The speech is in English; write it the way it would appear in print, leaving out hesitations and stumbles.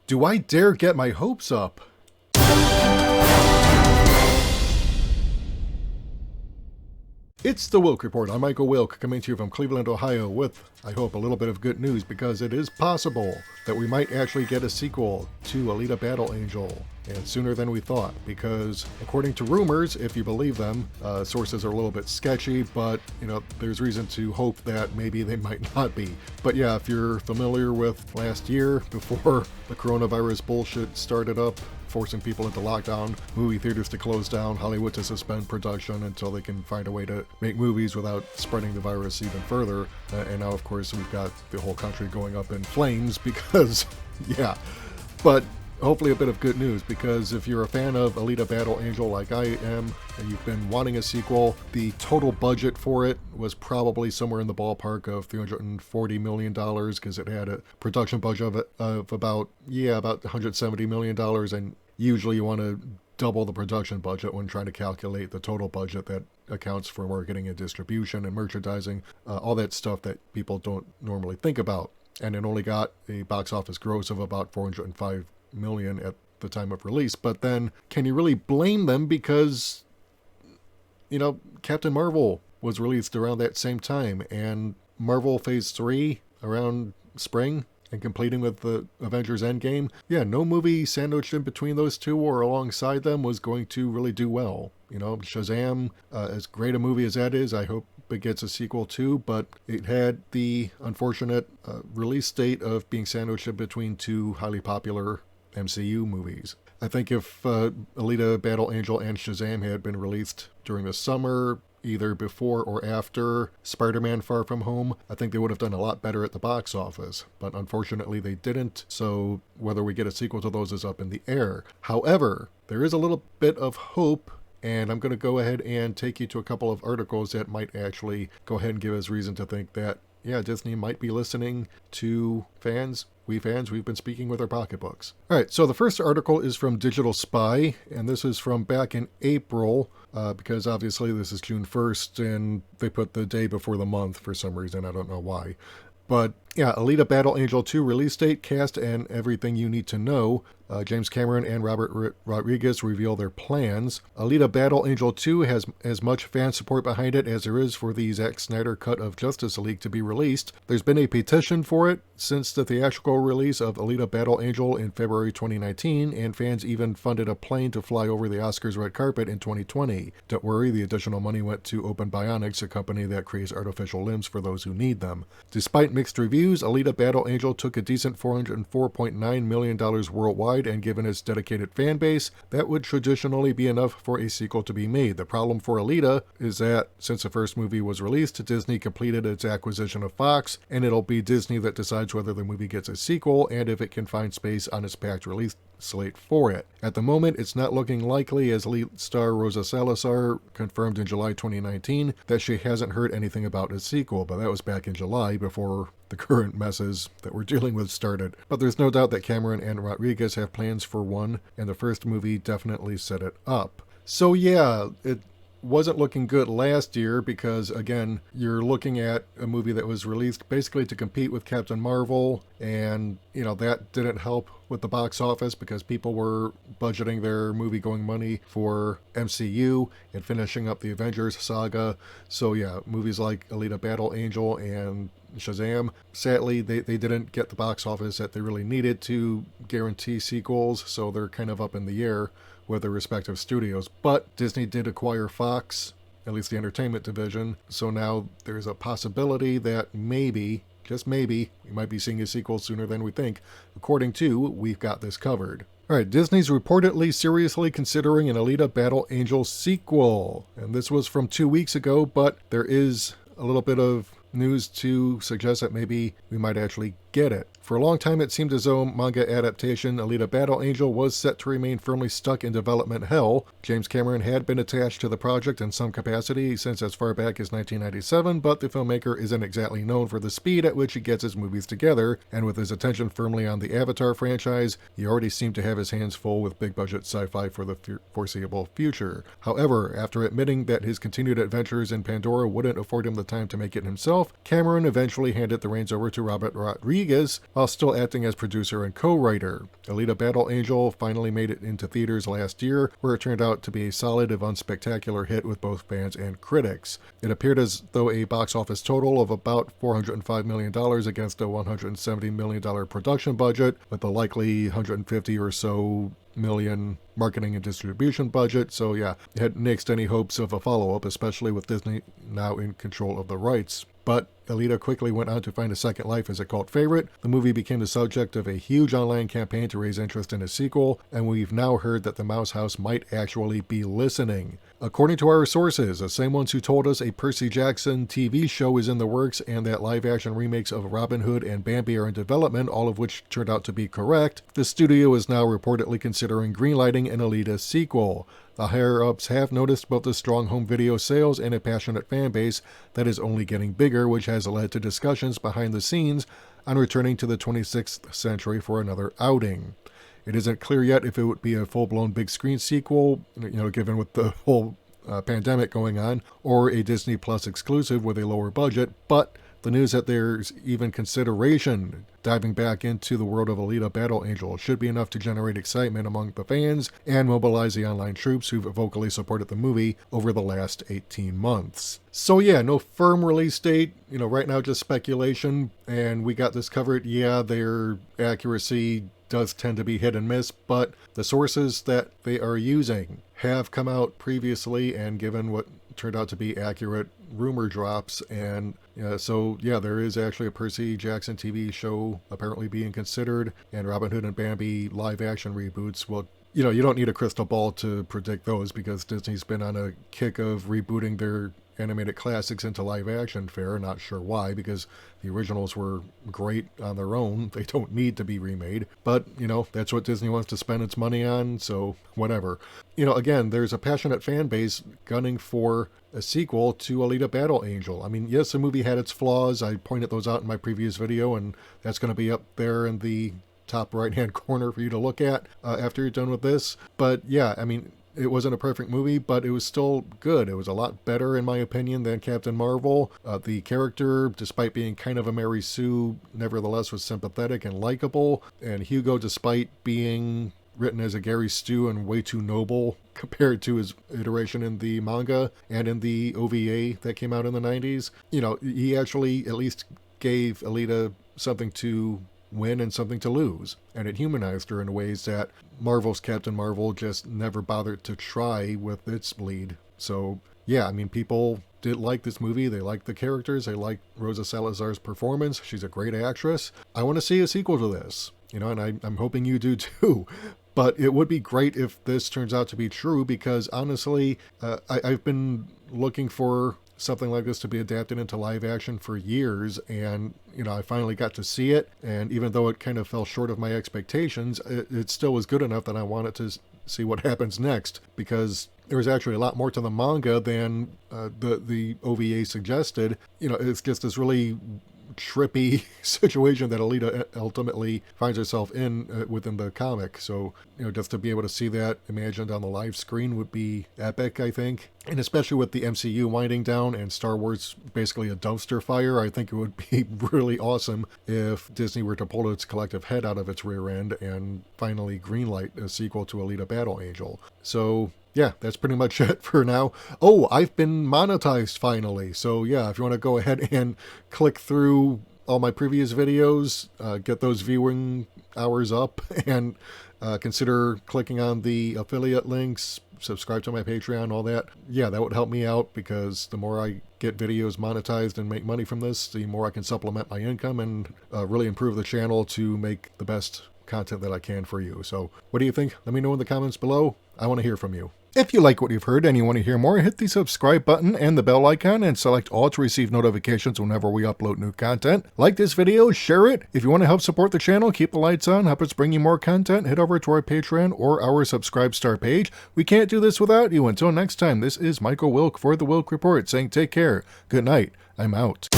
Do I dare get my hopes up? It's the Wilk Report. I'm Michael Wilk, coming to you from Cleveland, Ohio, with, I hope, a little bit of good news, because it is possible that we might actually get a sequel to Alita Battle Angel, and sooner than we thought, because according to rumors, if you believe them, sources are a little bit sketchy, but, there's reason to hope that maybe they might not be. But yeah, if you're familiar with last year, before the coronavirus bullshit started up, forcing people into lockdown, movie theaters to close down, Hollywood to suspend production until they can find a way to make movies without spreading the virus even further. And now, of course, we've got the whole country going up in flames because, yeah. But hopefully a bit of good news, because if you're a fan of Alita Battle Angel like I am, and you've been wanting a sequel, the total budget for it was probably somewhere in the ballpark of $340 million, because it had a production budget of about $170 million, and usually you want to double the production budget when trying to calculate the total budget that accounts for marketing and distribution and merchandising, all that stuff that people don't normally think about. And it only got a box office gross of about $405 million at the time of release. But then, can you really blame them, because Captain Marvel was released around that same time, and Marvel Phase 3 around spring, and completing with the Avengers Endgame. Yeah, no movie sandwiched in between those two or alongside them was going to really do well. Shazam, as great a movie as that is, I hope it gets a sequel too, but it had the unfortunate release date of being sandwiched in between two highly popular MCU movies. I think if Alita Battle Angel and Shazam had been released during the summer, either before or after Spider-Man Far From Home, I think they would have done a lot better at the box office. But unfortunately they didn't, so whether we get a sequel to those is up in the air. However, there is a little bit of hope, and I'm going to go ahead and take you to a couple of articles that might actually go ahead and give us reason to think that, yeah, Disney might be listening to fans. We've been speaking with our pocketbooks. All right, so the first article is from Digital Spy, and this is from back in April, because obviously this is June 1st, and they put the day before the month for some reason. I don't know why. But yeah, Alita Battle Angel 2 release date, cast, and everything you need to know. James Cameron and Robert Rodriguez reveal their plans. Alita Battle Angel 2 has as much fan support behind it as there is for the Zack Snyder cut of Justice League to be released. There's been a petition for it since the theatrical release of Alita Battle Angel in February 2019, and fans even funded a plane to fly over the Oscars red carpet in 2020. Don't worry, the additional money went to Open Bionics, a company that creates artificial limbs for those who need them. Despite mixed reviews, Alita Battle Angel took a decent $404.9 million worldwide, and given its dedicated fan base, that would traditionally be enough for a sequel to be made. The problem for Alita is that since the first movie was released, Disney completed its acquisition of Fox, and it'll be Disney that decides whether the movie gets a sequel and if it can find space on its packed release slate for it. At the moment, it's not looking likely, as lead star Rosa Salazar confirmed in July 2019 that she hasn't heard anything about a sequel, but that was back in July, before the current messes that we're dealing with started. But there's no doubt that Cameron and Rodriguez have plans for one, and the first movie definitely set it up. So yeah, it wasn't looking good last year, because again, you're looking at a movie that was released basically to compete with Captain Marvel, and that didn't help with the box office, because people were budgeting their movie going money for MCU and finishing up the Avengers saga. So yeah, movies like Alita Battle Angel and Shazam, sadly they didn't get the box office that they really needed to guarantee sequels, so they're kind of up in the air with their respective studios. But Disney did acquire Fox, at least the entertainment division, so now there's a possibility that maybe, just maybe, we might be seeing a sequel sooner than we think, according to We've Got This Covered. Alright, Disney's reportedly seriously considering an Alita Battle Angel sequel, and this was from 2 weeks ago, but there is a little bit of news to suggest that maybe we might actually get it. For a long time, it seemed as though manga adaptation Alita Battle Angel was set to remain firmly stuck in development hell. James Cameron had been attached to the project in some capacity since as far back as 1997, but the filmmaker isn't exactly known for the speed at which he gets his movies together, and with his attention firmly on the Avatar franchise, he already seemed to have his hands full with big-budget sci-fi for the foreseeable future. However, after admitting that his continued adventures in Pandora wouldn't afford him the time to make it himself, Cameron eventually handed the reins over to Robert Rodriguez, while still acting as producer and co-writer. Alita Battle Angel finally made it into theaters last year, where it turned out to be a solid if unspectacular hit with both fans and critics. It appeared as though a box office total of about $405 million against a $170 million production budget, with a likely 150 or so million marketing and distribution budget. So yeah, it hadn't nixed any hopes of a follow-up, especially with Disney now in control of the rights. But Alita quickly went on to find a second life as a cult favorite. The movie became the subject of a huge online campaign to raise interest in a sequel, and we've now heard that the Mouse House might actually be listening. According to our sources, the same ones who told us a Percy Jackson TV show is in the works and that live-action remakes of Robin Hood and Bambi are in development, all of which turned out to be correct, the studio is now reportedly considering greenlighting an Alita sequel. The higher-ups have noticed both the strong home video sales and a passionate fan base that is only getting bigger, which has led to discussions behind the scenes on returning to the 26th century for another outing. It isn't clear yet if it would be a full-blown big-screen sequel, given with the whole pandemic going on, or a Disney Plus exclusive with a lower budget, but the news that there's even consideration diving back into the world of Alita Battle Angel should be enough to generate excitement among the fans and mobilize the online troops who've vocally supported the movie over the last 18 months. So yeah, no firm release date, right now just speculation, and we got this covered. Yeah, their accuracy does tend to be hit and miss, but the sources that they are using have come out previously and given what turned out to be accurate rumor drops, and so yeah, there is actually a Percy Jackson TV show apparently being considered, and Robin Hood and Bambi live action reboots. Well, you don't need a crystal ball to predict those because Disney's been on a kick of rebooting their animated classics into live action fare. Not sure why, because the originals were great on their own. They don't need to be remade, but that's what Disney wants to spend its money on, so whatever. Again, there's a passionate fan base gunning for a sequel to Alita Battle Angel. I mean, yes, the movie had its flaws. I pointed those out in my previous video, and that's going to be up there in the top right hand corner for you to look at after you're done with this. But yeah, I mean, it wasn't a perfect movie, but it was still good. It was a lot better, in my opinion, than Captain Marvel. The character, despite being kind of a Mary Sue, nevertheless was sympathetic and likable. And Hugo, despite being written as a Gary Stu and way too noble compared to his iteration in the manga and in the OVA that came out in the 90s, he actually at least gave Alita something to win and something to lose, and it humanized her in ways that Marvel's Captain Marvel just never bothered to try with its lead. So yeah, I mean, people did like this movie. They liked the characters. They liked Rosa Salazar's performance. She's a great actress. I want to see a sequel to this, and I'm hoping you do too. But it would be great if this turns out to be true, because honestly, I've been looking for something like this to be adapted into live action for years, and I finally got to see it, and even though it kind of fell short of my expectations, it still was good enough that I wanted to see what happens next, because there's actually a lot more to the manga than the OVA suggested. It's just this really trippy situation that Alita ultimately finds herself in within the comic. So, just to be able to see that imagined on the live screen would be epic, I think. And especially with the MCU winding down and Star Wars basically a dumpster fire, I think it would be really awesome if Disney were to pull its collective head out of its rear end and finally greenlight a sequel to Alita Battle Angel. So yeah, that's pretty much it for now. Oh, I've been monetized finally. So yeah, if you want to go ahead and click through all my previous videos, get those viewing hours up, and consider clicking on the affiliate links, subscribe to my Patreon, all that. Yeah, that would help me out, because the more I get videos monetized and make money from this, the more I can supplement my income and really improve the channel to make the best content that I can for you. So what do you think? Let me know in the comments below. I want to hear from you. If you like what you've heard and you want to hear more, hit the subscribe button and the bell icon and select all to receive notifications whenever we upload new content. Like this video, share it. If you want to help support the channel, keep the lights on, help us bring you more content, head over to our Patreon or our Subscribe Star page. We can't do this without you. Until next time, this is Michael Wilk for The Wilk Report saying take care. Good night. I'm out.